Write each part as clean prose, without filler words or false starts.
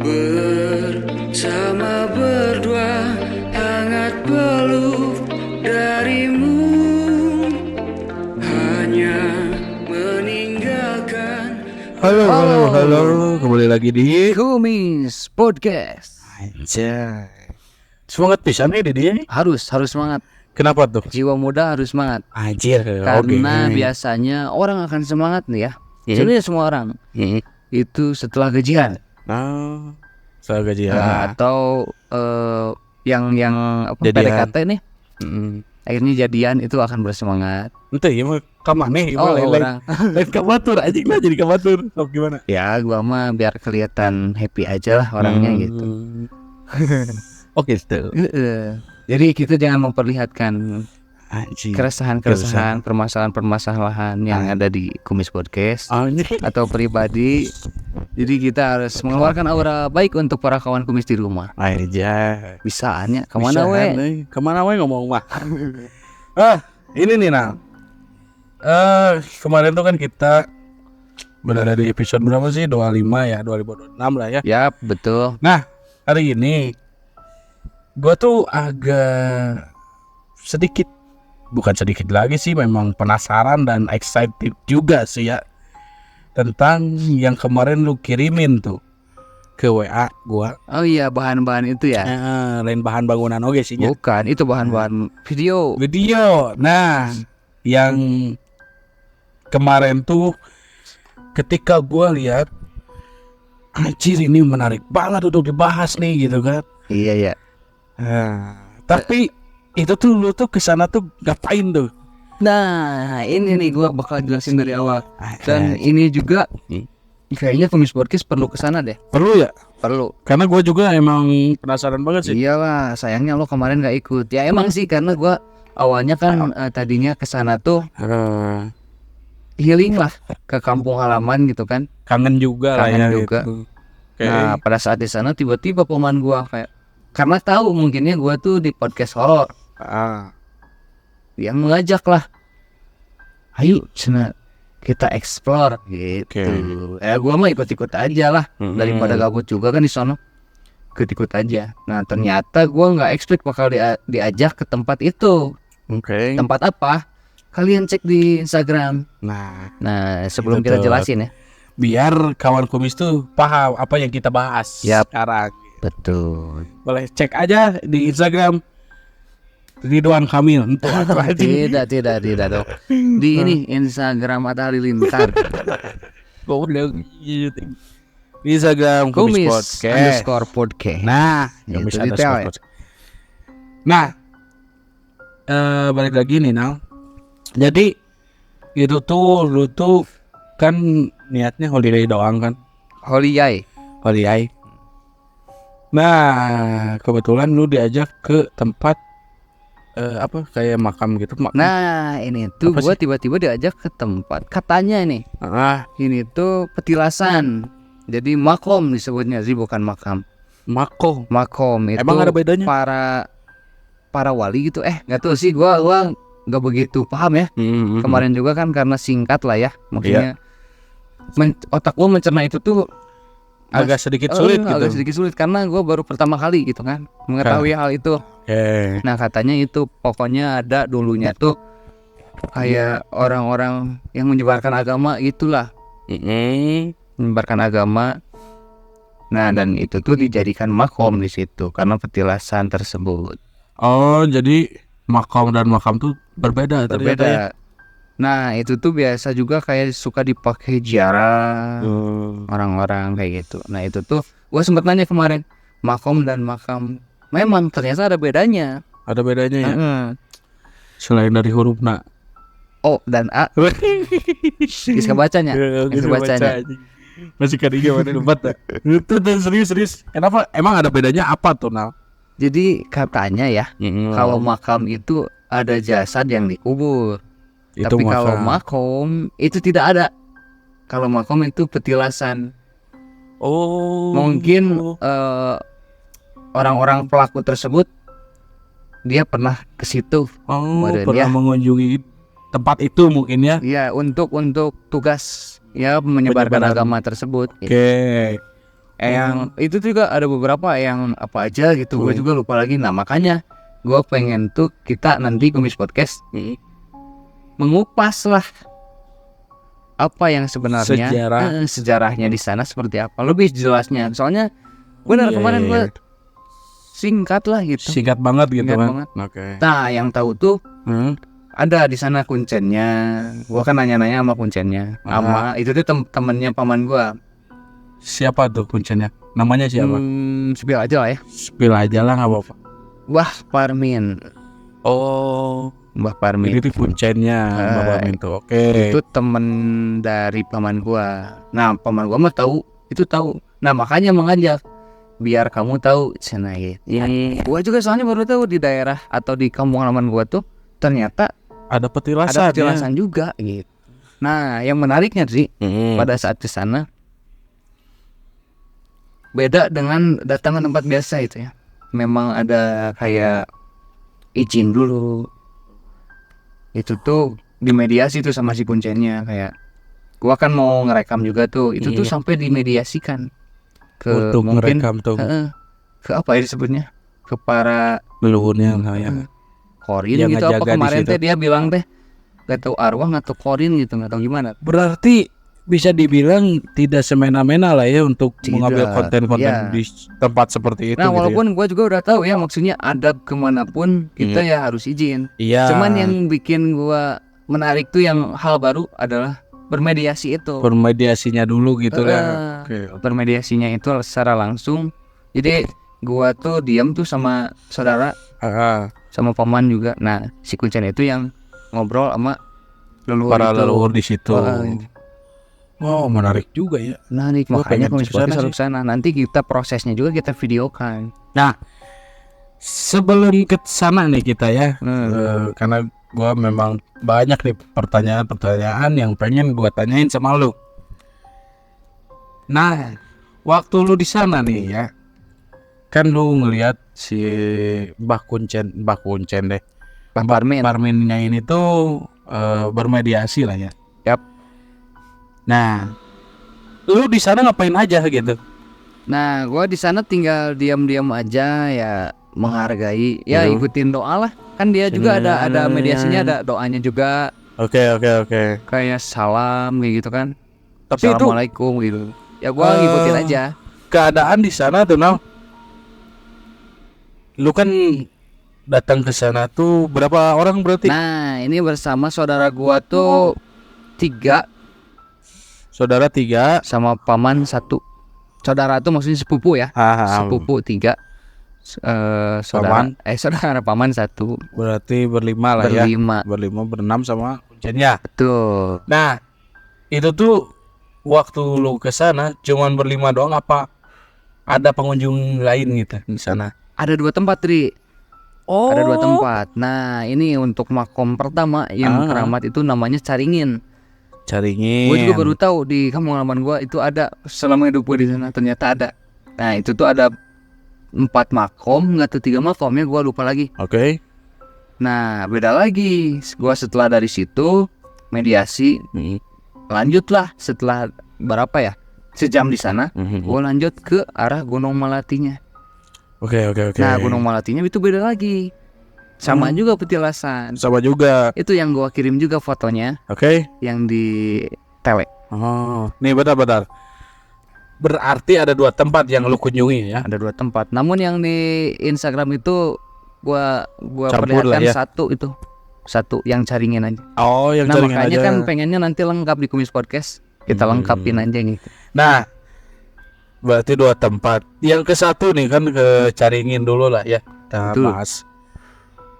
Bersama berdua hangat peluk darimu, hanya meninggalkan. Halo, kembali lagi di Kumis Podcast. Anjay. Semangat pisan nih dia nih. Harus semangat. Kenapa tuh? Jiwa muda harus semangat. Anjir, Karena biasanya orang akan semangat nih ya. Sebenarnya semua orang itu setelah gajian Nah, soal gajian. atau yang apa Jadian. PDKT nih. Akhirnya jadian itu akan bersemangat. Ente ya mah kamaneh Orang. lain kabatur anjing lah jadi kabatur. Sok gimana? Ya gua mah biar kelihatan happy aja lah orangnya gitu. Oke, gitu. Jadi kita jangan memperlihatkan Anjing. keresahan, permasalahan yang ada di Kumis Podcast atau pribadi. Jadi kita harus mengeluarkan aura baik untuk para kawan kumis di rumah. Anjay. Bisaannya kemana we? Kemana we ngomong mah? Ini nih Nal. Kemarin tuh kan kita berada di episode berapa sih? 25 ya, 2026 lah ya. Yap, betul. Nah, hari ini gua tuh agak sedikit, bukan sedikit lagi sih, memang penasaran dan excited juga sih ya tentang yang kemarin lu kirimin tuh ke WA gua. Oh iya, bahan-bahan itu ya? Lain bahan bangunan oke sih ya. Bukan, itu bahan-bahan video. Nah, yang kemarin tuh ketika gua lihat, anjir ini menarik banget untuk dibahas nih gitu kan. Iya. Tapi itu tuh lu tuh kesana tuh ngapain tuh? Nah, ini nih gua bakal jelasin dari awal. Dan ini juga kayaknya Kumis Podcast perlu kesana deh. Perlu ya? Perlu. Karena gue juga emang penasaran banget sih. Iyalah, sayangnya lo kemarin gak ikut. Ya emang sih karena gua awalnya kan tadinya kesana tuh healing lah ke kampung halaman gitu kan. Kangen juga lah Kangen ya juga. gitu. Nah pada saat di sana tiba-tiba paman gua kayak, karena tahu mungkinnya gua tuh di podcast horor, yang mengajak lah, ayo sana kita explore gitu. Gua mah ikut-ikut aja lah, daripada gabut juga kan di sana, ikut-ikut aja. Nah ternyata gua nggak expect bakal diajak ke tempat itu. Tempat apa? Kalian cek di Instagram. Nah sebelum kita jelasin ya, biar kawan kumis tuh paham apa yang kita bahas sekarang. betul. Boleh cek aja di Instagram Ridwan Kamil. Tidak dong. Di ini Instagram Atta Halilintar. Di Instagram Kumis Podcast. Nah, Itu Kumis detail ya. Podcast. Nah, balik lagi nih Nal. Jadi itu tuh lu tuh kan niatnya holiday doang kan? Holiday. Nah, kebetulan lu diajak ke tempat kayak makam gitu. Nah, ini tuh Apa gua tiba-tiba diajak ke tempat, katanya nih. Ini tuh petilasan. Jadi makom disebutnya sih, bukan makam. Makom itu Emang ada bedanya? para wali gitu. Nggak tahu sih, gua nggak begitu paham ya. Kemarin juga kan karena singkat lah ya, maksudnya otak gua mencerna itu tuh agak sedikit sulit gitu. Agak sedikit sulit karena gue baru pertama kali gitu kan mengetahui hal itu. Nah katanya itu pokoknya ada dulunya tuh kayak orang-orang yang menyebarkan agama itulah, menyebarkan agama. Nah dan itu tuh dijadikan makom di situ karena petilasan tersebut. Oh jadi makam dan makam tuh berbeda. Ya? Nah itu tuh biasa juga kayak suka dipakai ziarah orang-orang kayak gitu. Nah itu tuh gue sempet nanya kemarin, makom dan makam memang ternyata ada bedanya. Ada bedanya ya. Selain dari huruf O dan A. Bisa bacanya. Masih kadinya mana lupa. Itu serius. Kenapa? Emang ada bedanya apa tuh Nal? Jadi katanya ya, kalau makam itu ada jasad yang dikubur. Tapi kalau makom itu tidak ada. Kalau makom itu petilasan. Mungkin orang-orang pelaku tersebut dia pernah ke situ. Pernah mengunjungi tempat itu mungkin ya. Iya, untuk tugas ya menyebarkan agama tersebut. Oke. Yang itu juga ada beberapa yang apa aja gitu, gue juga lupa lagi. Nah makanya gue pengen tuh kita nanti Kumis Podcast mengupas lah apa yang sebenarnya sejarahnya di sana seperti apa, lebih jelasnya. Soalnya benar kemarin gue singkat lah gitu, singkat banget gitu Singkat kan. banget. Oke. Nah yang tahu tuh ada di sana kuncennya. Gue kan nanya-nanya sama kuncennya, sama itu tuh temennya paman gue. Siapa tuh kuncinya? Namanya siapa? Spill aja lah ya. Spill aja lah, nggak apa-apa. Wah Parmin. Oh, Mbah Parmin. itu kuncinya Mbah Parmin tuh. Oke. Itu temen dari paman gua. Nah paman gua mah tahu, itu tahu. Nah makanya mengajak biar kamu tahu sana gitu. Gua juga soalnya baru tahu di daerah atau di kampung halaman gua tuh ternyata Ada petilasan. ada petilasan juga gitu. Nah yang menariknya sih pada saat di sana beda dengan datang ke tempat biasa itu ya. Memang ada kayak izin dulu. Itu tuh dimediasi tuh sama si kuncennya, kayak gua kan mau ngerekam juga tuh. Itu tuh sampai dimediasikan ke untuk mungkin ngerekam tuh. ke apa ya disebutnya? Ke para Leluhurnya kayak korin yang gitu apa ngejaga di kemarin situ. teh dia bilang teh gak tahu arwah atau korin gitu, gak tahu gimana. Berarti bisa dibilang tidak semena-mena lah ya untuk Tidak, mengambil konten-konten ya. di tempat seperti itu. Nah gitu walaupun gue juga udah tahu ya maksudnya adab kemanapun kita ya harus izin. ya. Iya. Cuman yang bikin gue menarik tuh yang hal baru adalah bermediasi itu. Bermediasinya dulu gitu kan. Oke. Bermediasinya itu secara langsung. Jadi gue tuh diam tuh sama saudara, sama paman juga. Nah si kuncen itu yang ngobrol sama leluhur Para itu. leluhur di situ. Gitu. Oh, menarik juga ya. Nah nih Gua makanya pengen Kumis kesana Podcast sih. harus kesana. Nanti kita prosesnya juga kita videokan. Nah, sebelum ke sana nih kita ya, karena gua memang banyak nih pertanyaan-pertanyaan yang pengen gua tanyain sama lu. Nah, waktu lu di sana nih ya, kan lu ngelihat si Mbah Kuncen deh, Mbah Parmin. Parminnya ini tuh bermediasi lah ya. Yap. Nah, lu di sana ngapain aja gitu? Nah, gua di sana tinggal diam-diam aja ya, menghargai, ya ikutin doa lah. Kan dia juga ada mediasinya, ada doanya juga, Oke. kayak salam kayak gitu kan. Tapi itu Assalamualaikum gitu. Ya gua ngikutin aja. keadaan di sana tuh, Nal. Lu kan datang ke sana tuh berapa orang berarti? Nah, ini bersama saudara gua tuh 3 Saudara 3. sama paman 1. Saudara tuh maksudnya sepupu ya. Sepupu 3. Saudara paman 1. Berarti berlima lah ya. Berlima. Berenam sama kuncennya. Betul. Nah, itu tuh waktu lu ke sana cuman berlima doang apa ada pengunjung lain gitu di sana? Ada 2 tempat, Tri. Oh. Ada 2 tempat. Nah, ini untuk makom pertama yang keramat itu namanya Caringin. Caringin. Gue juga baru tahu di kampung halaman gue itu ada selama hidup gue di sana, ternyata ada. Nah itu tuh ada 4 makom, nggak tuh 3 makomnya gue lupa lagi. Oke. Nah beda lagi. Gue setelah dari situ mediasi, lanjutlah setelah berapa ya, sejam di sana, gue lanjut ke arah Gunung Malatinya. Oke. Nah Gunung Malatinya itu beda lagi, sama juga petilasan. Sama juga. Itu yang gue kirim juga fotonya, Oke. yang di tele. Oh, nih bentar. Berarti ada 2 tempat yang lu kunjungi ya? Ada 2 tempat. Namun yang di Instagram itu gua Campur lah perlihatkan ya. satu yang Caringin aja. Oh, yang Nah Caringin makanya aja. kan pengennya nanti lengkap di Kumis Podcast. Kita lengkapin aja gitu. Nah, berarti 2 tempat. Yang ke satu nih kan ke Caringin dulu lah ya. Kita Betul. bahas.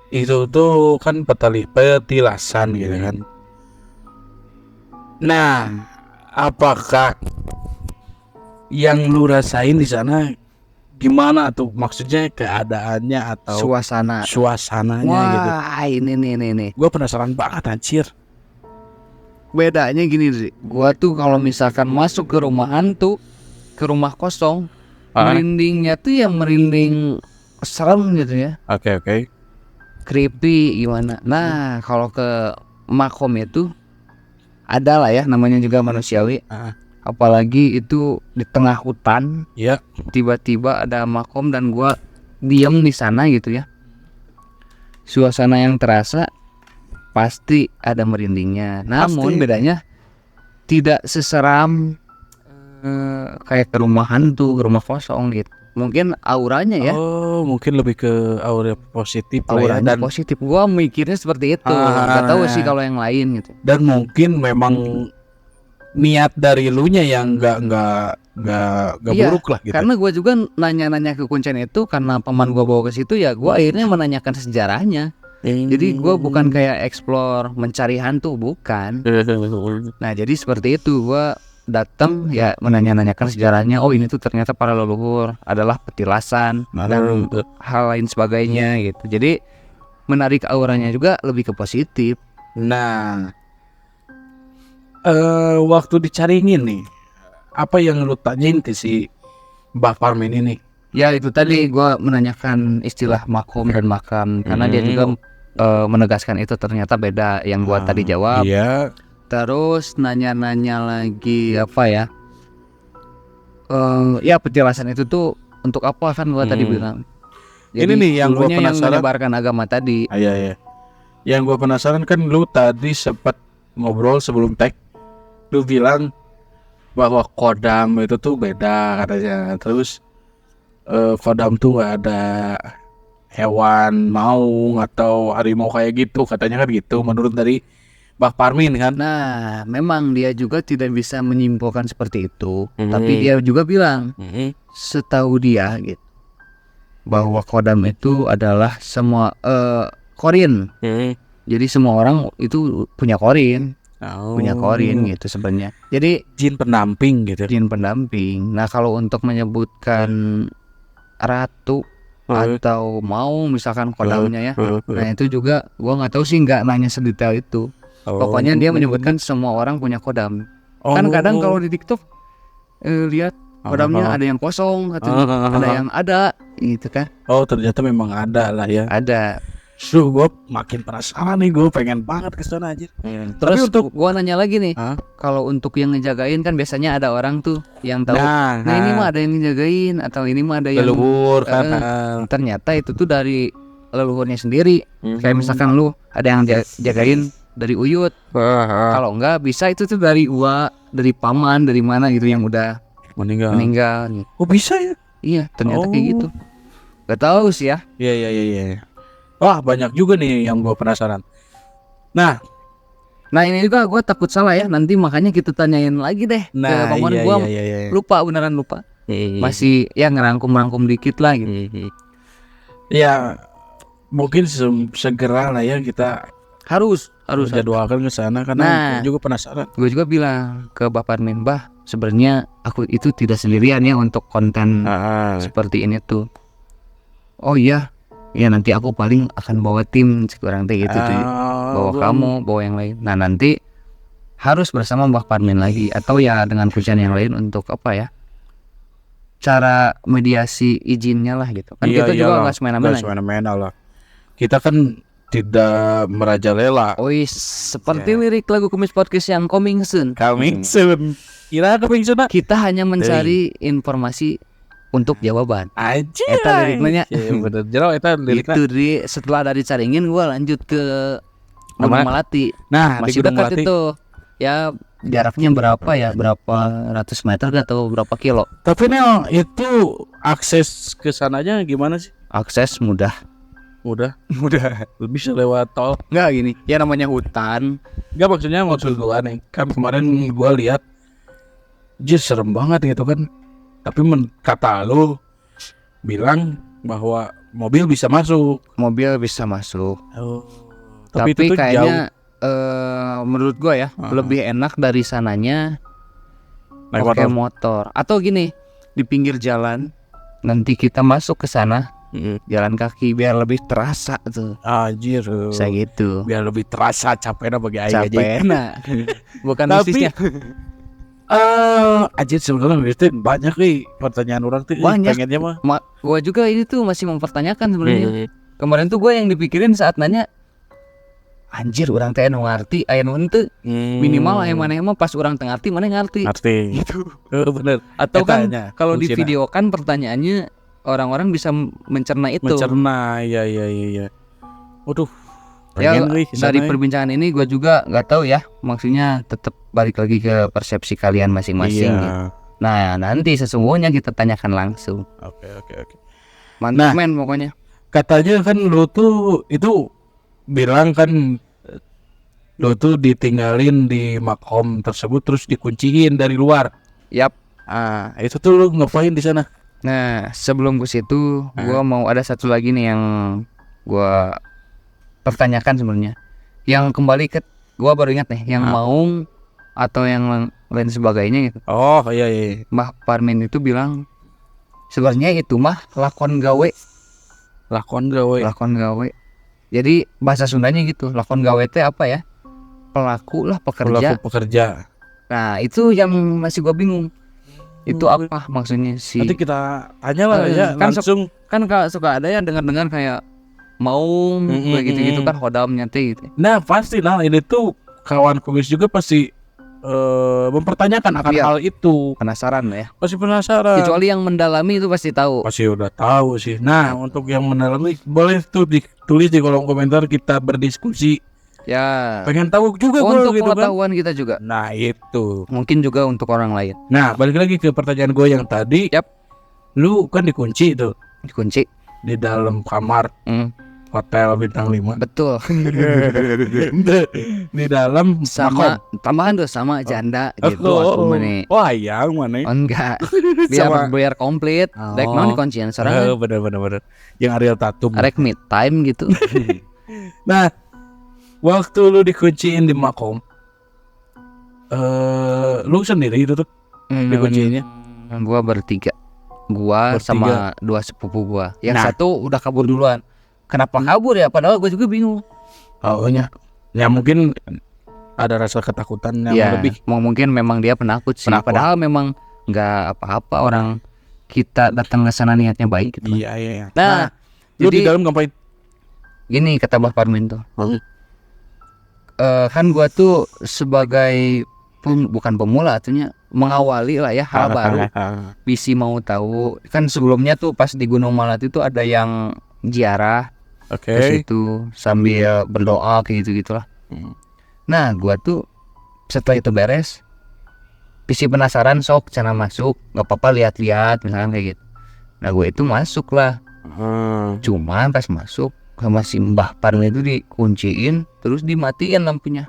Itu tuh kan petilasan gitu kan. Nah, apakah yang lu rasain di sana gimana tuh? Maksudnya keadaannya atau suasananya gitu. Wah ini nih. Gue penasaran banget anjir. Bedanya gini sih. Gua tuh kalau misalkan masuk ke rumah hantu, ke rumah kosong, merindingnya tuh yang merinding serem gitu ya. Oke. Creepy gimana. Nah kalau ke makom itu ada lah ya, namanya juga manusiawi. apalagi itu di tengah hutan, Ya. tiba-tiba ada makom dan gua diem di sana gitu ya. Suasana yang terasa pasti ada merindingnya. Namun Pasti. bedanya tidak seseram kayak ke rumah hantu, ke rumah kosong gitu. Mungkin auranya ya, Oh, mungkin lebih ke aura positif lah ya. auranya Dan positif. Gua mikirnya seperti itu. Ah. Gak tahu sih kalau yang lain gitu. dan mungkin memang niat dari lu nya yang nggak Iya, buruk lah gitu. karena gua juga nanya-nanya ke kuncen itu karena paman gua bawa ke situ ya. Gua akhirnya menanyakan sejarahnya. Jadi gua bukan kayak explore mencari hantu, bukan. Nah jadi seperti itu, gua datang ya menanya-nanyakan sejarahnya. Oh ini tuh ternyata para leluhur adalah petilasan dan hal lain sebagainya gitu. Jadi menarik auranya juga lebih ke positif. Nah, waktu dicariin nih, apa yang lu tanyain ke si Mbah Parmin ini? Ya itu tadi gua menanyakan istilah makom dan makam karena dia juga menegaskan itu ternyata beda yang gua tadi jawab. Iya. Terus nanya-nanya lagi apa ya? Ya petilasan itu tuh untuk apa kan gua tadi bilang. Ini nih yang gua dulunya penasaran. menyebarkan agama tadi. Iya. Yang gua penasaran kan lu tadi sempat ngobrol sebelum tag, lu bilang bahwa kodam itu tuh beda katanya. Terus kodam tuh gak ada hewan maung atau harimau kayak gitu katanya kan gitu menurut dari Mbah Parmin kan. Nah, memang dia juga tidak bisa menyimpulkan seperti itu, tapi dia juga bilang setahu dia gitu bahwa kodam itu adalah semua korin. Jadi semua orang itu punya korin, punya korin gitu sebenarnya. Jadi Jin pendamping gitu. jin pendamping. Nah, kalau untuk menyebutkan ratu atau mau misalkan kodamnya ya, nah itu juga gua nggak tahu sih, nggak nanya sedetail itu. Pokoknya dia menyebutkan semua orang punya kodam. Kan kadang kalau di TikTok lihat kodamnya ada yang kosong, ada yang ada gitu kan. Oh ternyata memang ada lah ya. Ada. Gue makin penasaran nih, gue pengen banget ke sana aja. Terus untuk- gua nanya lagi nih, Hah? kalau untuk yang ngejagain kan biasanya ada orang tuh yang tahu. Nah, Nah ini mah ada yang ngejagain atau ini mah ada yang leluhur kan. ternyata itu tuh dari leluhurnya sendiri. Kayak misalkan lu ada yang jagain dari Uyut. Kalau enggak bisa itu tuh dari Uwa, dari paman, dari mana gitu yang udah meninggal. Oh bisa ya? Iya, ternyata kayak gitu. Gak tahu sih ya. Iya. Wah banyak juga nih yang gue penasaran. Nah ini juga gue takut salah ya. Nanti makanya kita tanyain lagi deh ke paman. Gua lupa, beneran lupa. Masih ya ngerangkum dikit lah gitu. Ya mungkin segera lah ya kita Harus jadwalkan ke sana karena Nah. gue juga penasaran. Gue juga bilang ke Bapak Parmin, Mbah, sebenarnya aku itu tidak sendirian ya untuk konten seperti ini tuh. Oh iya, ya nanti aku paling akan bawa tim sekurang teh gitu tuh. Bawa kamu, bawa yang lain. Nah nanti harus bersama Mbah Parmin lagi atau ya dengan kuncian yang lain untuk apa ya? Cara mediasi izinnya lah gitu. Kan kita juga nggak semena-mena. Lah. Kita kan tidak merajalela. Oh seperti lirik lagu Kumis Podcast yang coming soon. Coming soon. Kira coming soon. Kita hanya mencari informasi untuk jawaban. Aja. Eta liriknya. Iya bener. Jero eta liriknya. Itu setelah dari Caringin gua lanjut ke Gunung Melati. Nah, Masih di Gunung dekat Melati. itu. Ya jaraknya berapa ya? Berapa ratus meter atau berapa kilo? Tapi Nel, itu akses ke sananya gimana sih? Akses mudah. Mudah. Bisa lewat tol. Enggak gini. Ya namanya hutan. Enggak maksud gua nih. Kan kemarin gua lihat serem banget gitu kan. Tapi kata lu bilang bahwa mobil bisa masuk. Mobil bisa masuk. Oh. Tapi itu tuh kayaknya menurut gua ya lebih enak dari sananya naik pakai motor. motor. Atau gini, di pinggir jalan nanti kita masuk ke sana jalan kaki biar lebih terasa tuh. Anjir. Bisa gitu. Biar lebih terasa capeknya bagi aing aja. Capek. Bukan Tapi bisnisnya. Anjir sebenarnya itu banyak nih pertanyaan orang tuh. Banyak. Pengennya mah. Gua juga ini tuh masih mempertanyakan sebenarnya. Kemarin tuh gue yang dipikirin saat nanya, anjir orang teh nu ngarti aya nu henteu. Minimal aya maneh mah pas orang teu ngarti maneh ngarti. Ngerti. Gitu. Bener. Atau kan Etanya, kalau di fungsinya. video kan pertanyaannya orang-orang bisa mencerna itu. Mencerna, iya. Waduh. Ya pengen, wih, dari kesana, perbincangan ini gue juga nggak tahu ya, maksudnya tetap balik lagi ke persepsi kalian masing-masing. Iya. Gitu. Nah nanti sesungguhnya kita tanyakan langsung. Oke. Mantap Nah. men pokoknya. Katanya kan lu tuh itu bilang kan lu tuh ditinggalin di makom tersebut terus dikunciin dari luar. Yap. Itu tuh lu ngapain di sana? Nah sebelum ke situ gue mau ada satu lagi nih yang gue pertanyakan sebenarnya. Yang kembali ke gue baru ingat nih yang Maung atau yang lain sebagainya gitu. Oh iya. Mbah Parmin itu bilang sebenarnya itu mah lakon gawe. Lakon gawe. Jadi bahasa Sundanya gitu. Lakon gawe teh apa ya? Pelaku lah, pekerja. Nah itu yang masih gua bingung. Itu apa maksudnya sih? Nanti kita tanya lah ya kan langsung. Kan suka ada yang dengar-dengar kayak mau begitu-gitu kan hodamnya teh gitu. Nah pasti lah ini tuh kawan kumis juga pasti mempertanyakan akan hal itu. Penasaran ya. Pasti penasaran. Kecuali yang mendalami itu pasti tahu. Pasti udah tahu sih. Nah untuk yang mendalami boleh tuh ditulis di kolom komentar, kita berdiskusi. Ya. Pengen tahu juga Untuk gitu kan. pengetahuan kita juga. Nah itu. Mungkin juga untuk orang lain. Nah balik lagi ke pertanyaan gue yang tadi. Yap. Lu kan dikunci tuh Dikunci. di dalam kamar hotel bintang 5. Betul. Di dalam Sama tambahan tuh sama janda gitu aku meni. Wah yang mana? Oh, enggak. Sama- Biar komplit. Dek non kuncian sorangan. Bener. Yang Ariel Tatum. Rek mid time gitu. Nah, waktu lu dikunciin di makom, lu sendiri itu tuh dikunciinnya? Gua bertiga. Gua Bertiga. sama dua sepupu gua. Yang Nah. satu udah kabur duluan. Kenapa kabur ya? Padahal gua juga bingung. Ya mungkin ada rasa ketakutan yang Ya, lebih. mungkin memang dia penakut sih. Penakut. Padahal memang nggak apa-apa, orang kita datang ke sana niatnya baik gitu. Iya. Nah, Lu di jadi dalam ngapain? gini kata Mbah Parmin tuh. Kan gua tuh sebagai bukan pemula, artinya mengawali lah ya hal baru. Visi mau tahu. Kan sebelumnya tuh pas di Gunung Malat itu ada yang ziarah Oke. ke situ sambil berdoa kayak gitu-gitulah. Nah, gua tuh setelah itu beres, visi penasaran sok cara masuk, nggak apa-apa lihat-lihat misalkan kayak gitu. Nah, gue itu masuk lah. Cuman pas masuk sama si Mbah Parmin itu dikunciin terus dimatiin lampunya.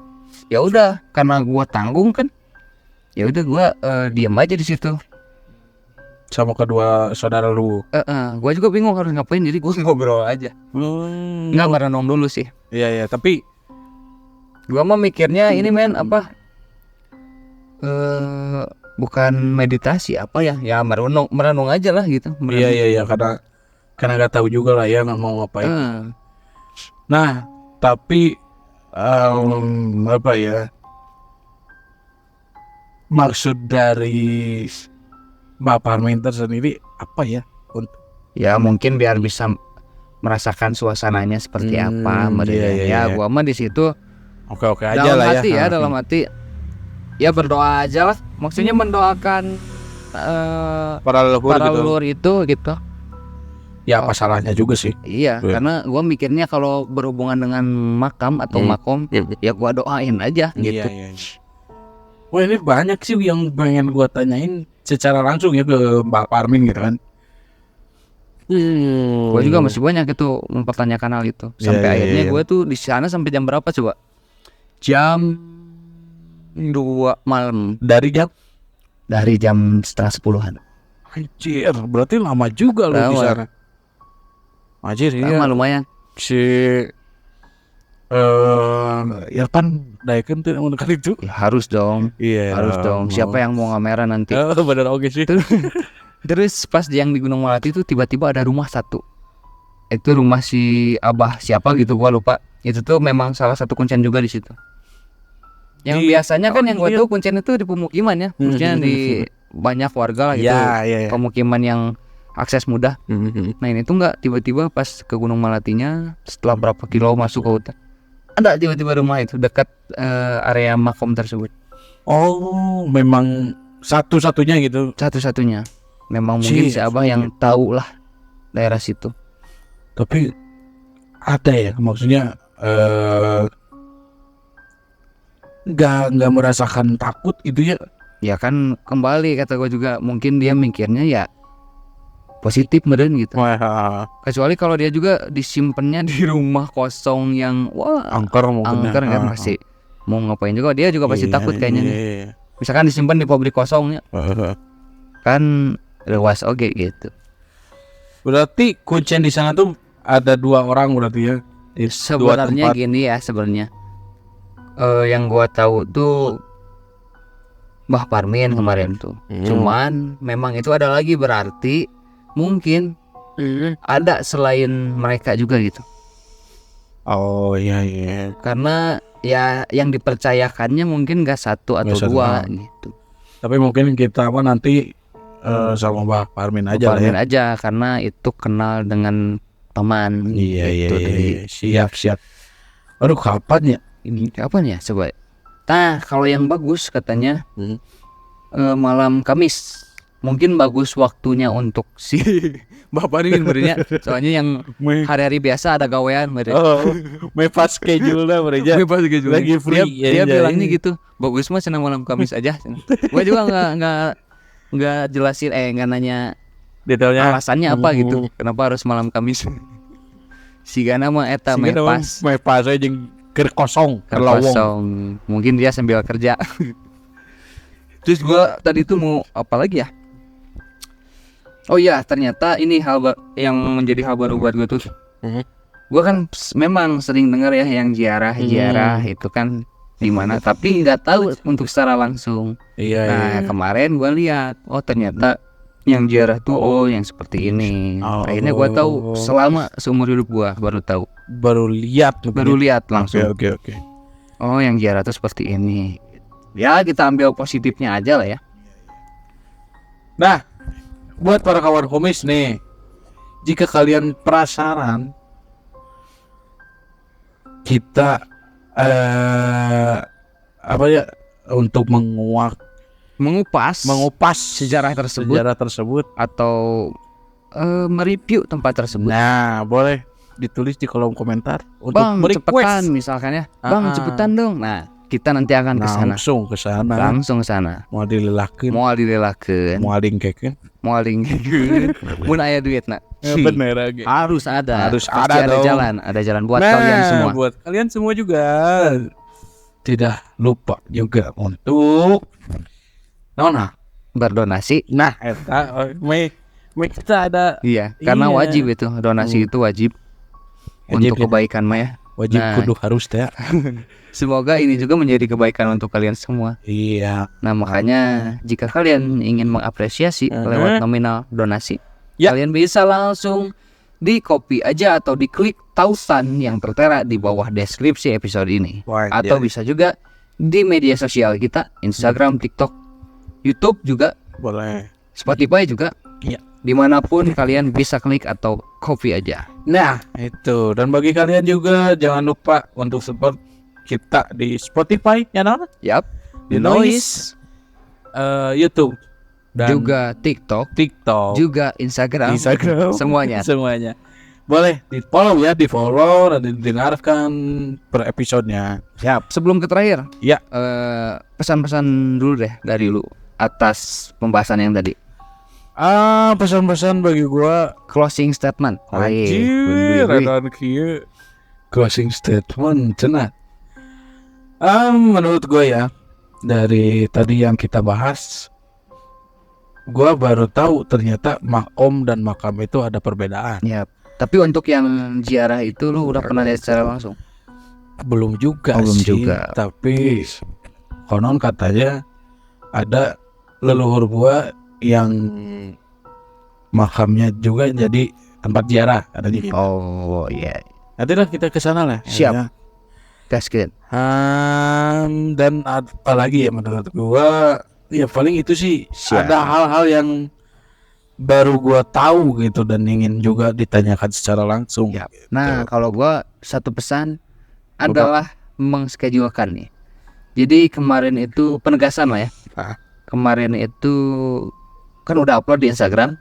Ya udah, karena gua tanggung kan. Ya udah gua diam aja di situ. Sama kedua saudara lu. Gua juga bingung harus ngapain, jadi gua ngobrol aja. Nggak merenung dulu sih. Iya, tapi Gua mah mikirnya ini men apa? Bukan meditasi apa ya? Ya merenung aja lah gitu. iya karena nggak tahu juga lah ya nggak mau ngapain. Nah, tapi apa ya? Maksud dari Mbak Parmin sendiri apa ya? Ya mungkin biar bisa merasakan suasananya seperti apa mereka. Iya. Gua mah di situ Oke aja dalam lah hati ya. dalam hati. Ya berdoa aja lah. Maksudnya mendoakan Para leluhur para gitu. leluhur itu gitu. Ya apa salahnya juga sih. Iya, karena gua mikirnya kalau berhubungan dengan makam atau makom, ya gua doain aja gitu. Iya. Wah ini banyak sih yang pengen gua tanyain secara langsung ya ke Mbak Parmin gitu kan. Gua juga masih banyak itu mempertanyakan hal itu. Sampai akhirnya gua tuh di sana sampai jam berapa coba? Jam 2 malam. Dari jam Dari jam setengah 10-an. anjir, berarti lama juga lu di Lama. sana. Anjir Lama iya. lumayan. Si Irfan daekeun teh mun kali itu. Ya, harus dong. Iya. Harus dong. Siapa yang mau kamera nanti? Bener oke sih. Terus pas yang di Gunung Melati itu tiba-tiba ada rumah satu. Itu rumah si Abah siapa gitu gua lupa. Itu tuh memang salah satu kuncian juga di situ. Yang biasanya kan yang gua tahu kuncian itu di pemukiman ya. Maksudnya di banyak warga lah gitu. Iya. Pemukiman yang akses mudah. Nah ini tuh enggak, tiba-tiba pas ke Gunung Melatinya setelah berapa kilo masuk ke hutan ada tiba-tiba rumah itu dekat area makom tersebut. Oh, memang satu-satunya gitu. Satu-satunya. Memang mungkin si Abah yang tahu lah daerah situ. Tapi ada ya, maksudnya nggak merasakan takut gitu ya? Ya kan kembali kata gue juga, mungkin dia mikirnya ya positif meren gitu. Kecuali kalau dia juga disimpannya di rumah kosong yang Angker mungkin. angker kan pasti mau ngapain juga dia juga pasti takut kayaknya nih. Misalkan disimpan di pabrik kosongnya kan luas oke gitu. Berarti kuncen di sana tuh ada 2 orang berarti ya? Sebenarnya gini ya sebenarnya. Yang gua tahu tuh Mbah Parmin kemarin tuh. Cuman memang itu ada lagi berarti mungkin ada selain mereka juga gitu. Oh iya. Karena ya yang dipercayakannya mungkin gak satu atau dua gitu. Tapi mungkin kita nanti sama Mbah Parmin aja lah ya. Parmin aja karena itu kenal dengan teman. Iya. Dari Siap. Aduh kapan ya? ini kapan ya coba. Nah kalau yang bagus katanya malam Kamis. Mungkin bagus waktunya untuk si Bapak ini sebenarnya. Soalnya yang hari-hari biasa ada gawean mereka. Pas schedule lah mereka. Bebas gitu. Lagi free. Dia bilangnya gitu. Bagus mah senang malam Kamis aja. Gua juga nggak jelasin nggak nanya Detailnya alasannya apa gitu. Kenapa harus malam Kamis? Si Gana mah eta mepas aja jeung keur kosong, keur lowong. Mungkin dia sambil kerja. Terus gua tadi tuh mau apa lagi ya? Oh iya, ternyata ini yang menjadi hal baru buat gue tuh. Gue kan memang sering dengar ya yang ziarah itu kan di mana, tapi nggak tahu untuk secara langsung. Nah kemarin gue lihat, oh ternyata yang ziarah tuh yang seperti ini. Akhirnya gue tahu selama seumur hidup gue baru tahu. Baru lihat langsung. Oke. Oh yang ziarah tuh seperti ini. Ya kita ambil positifnya aja lah ya. Nah, buat para kawan homies nih, jika kalian penasaran, kita untuk mengupas sejarah tersebut atau mereview tempat tersebut. Nah, boleh ditulis di kolom komentar untuk Bang, request cepetan misalkan ya. Bang, cepetan dong. Nah, kita nanti akan ke sana. Langsung ke sana. Mau dilelakeun, mau dingkekeun. Mun aya duit nak. Bener aja. Harus ada dong. ada jalan buat kalian semua. Buat kalian semua juga. Tidak lupa juga untuk berdonasi. Nah, eta kita ada. Iya, karena wajib itu donasi itu wajib untuk kebaikan mah ya. Wajib kudu harus teh. Semoga ini juga menjadi kebaikan untuk kalian semua. Iya. Nah makanya jika kalian ingin mengapresiasi lewat nominal donasi, kalian bisa langsung di copy aja atau diklik tautan yang tertera di bawah deskripsi episode ini. Atau bisa juga di media sosial kita, Instagram, TikTok, YouTube juga, boleh, Spotify juga. Iya. Dimanapun kalian bisa klik atau copy aja. Nah itu, dan bagi kalian juga jangan lupa untuk support kita di Spotify ya non? Yap. Di Noise, YouTube, dan juga TikTok, juga Instagram. Semuanya. Boleh di follow dan didengarkan per episodenya. Siap. Sebelum ke terakhir, ya pesan-pesan dulu deh dari lu atas pembahasan yang tadi. Pesan-pesan bagi gua, closing statement. Closing statement cenah. Menurut gue ya, dari tadi yang kita bahas, gue baru tahu ternyata makom dan makam itu ada perbedaan. Ya, tapi untuk yang ziarah itu lu udah pernah lihat secara langsung? Belum juga sih. Tapi konon katanya ada leluhur gue yang makamnya juga jadi tempat ziarah katanya gitu. Oh iya. Nanti lah kita ke sana lah. Siap. Ya. Gaskeun. Dan apa lagi ya menurut gua, ya paling itu sih. Ada hal-hal yang baru gua tahu gitu dan ingin juga ditanyakan secara langsung. Nah, kalau gua satu pesan, adalah mengschedulekan nih. Jadi kemarin itu penegasan lah ya. Kemarin itu kan udah upload di Instagram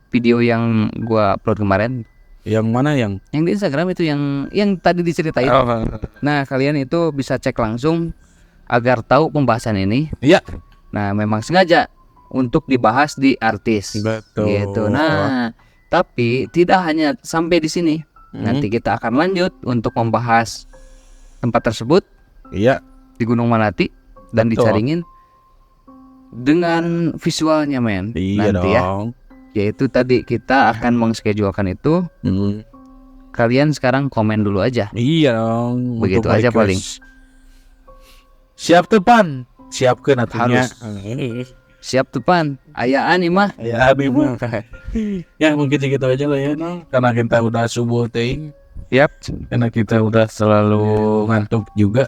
video yang gua upload kemarin. Yang mana yang di Instagram itu yang tadi diceritain. Nah, kalian itu bisa cek langsung agar tahu pembahasan ini. Iya. Nah, memang sengaja untuk dibahas di artis. Betul. Gitu. Nah, tapi tidak hanya sampai di sini. Nanti kita akan lanjut untuk membahas tempat tersebut. Iya. Di Gunung Manati dan Betul. dicaringin dengan visualnya, men. Iya Nanti dong. ya. Yaitu tadi kita akan mengschedulekan itu. Kalian sekarang komen dulu aja. Iya dong. Begitu untuk aja request. paling. Siap tuh Pan. Siapkan atunya. Siap tuh Pan. Ayaan nih mah. Ya habis mah. Ya mungkin segitu aja lah ya, no. Karena kita udah subuh teh. Yap. Karena kita udah selalu ngantuk juga.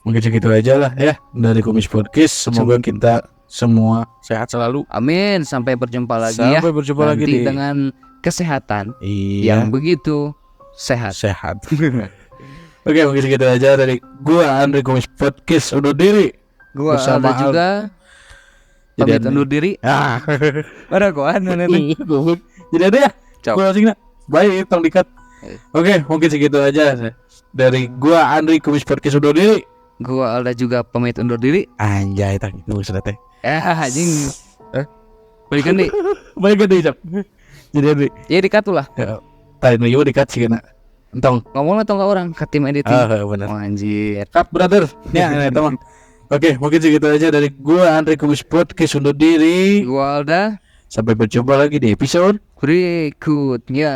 Mungkin segitu aja lah ya dari Kumis Podcast. Semoga kita semua sehat selalu. Amin. Sampai berjumpa lagi ya. Sampai berjumpa lagi Nanti di dengan kesehatan iya yang begitu sehat. sehat. Oke, mungkin segitu aja dari gua Andre Kumis Podcast undur diri. Gua Bersama Alda juga pamit Jadi undur diri. Ah. Ada koan nanti. Jadi ada ya. Cok. Gua langsung bye tong dikat. Oke, mungkin segitu aja dari gua Andre Kumis Podcast undur diri. Gua Alda juga pamit undur diri. Anjay tak itu sudah teh. Anjing. Balikan deh. Baik deh, Cap. Jadi Ya dikat lah. tadi nu ieu dikat sih kena. Entong. Ngomong atau enggak orang ke tim editing. Benar. Oh, anjir. Cut brother. Ya, teman. Oke, mungkin segitu aja dari gua Andre Kumis Podcast undur diri. Gua Alda. Sampai berjumpa lagi di episode Berikutnya.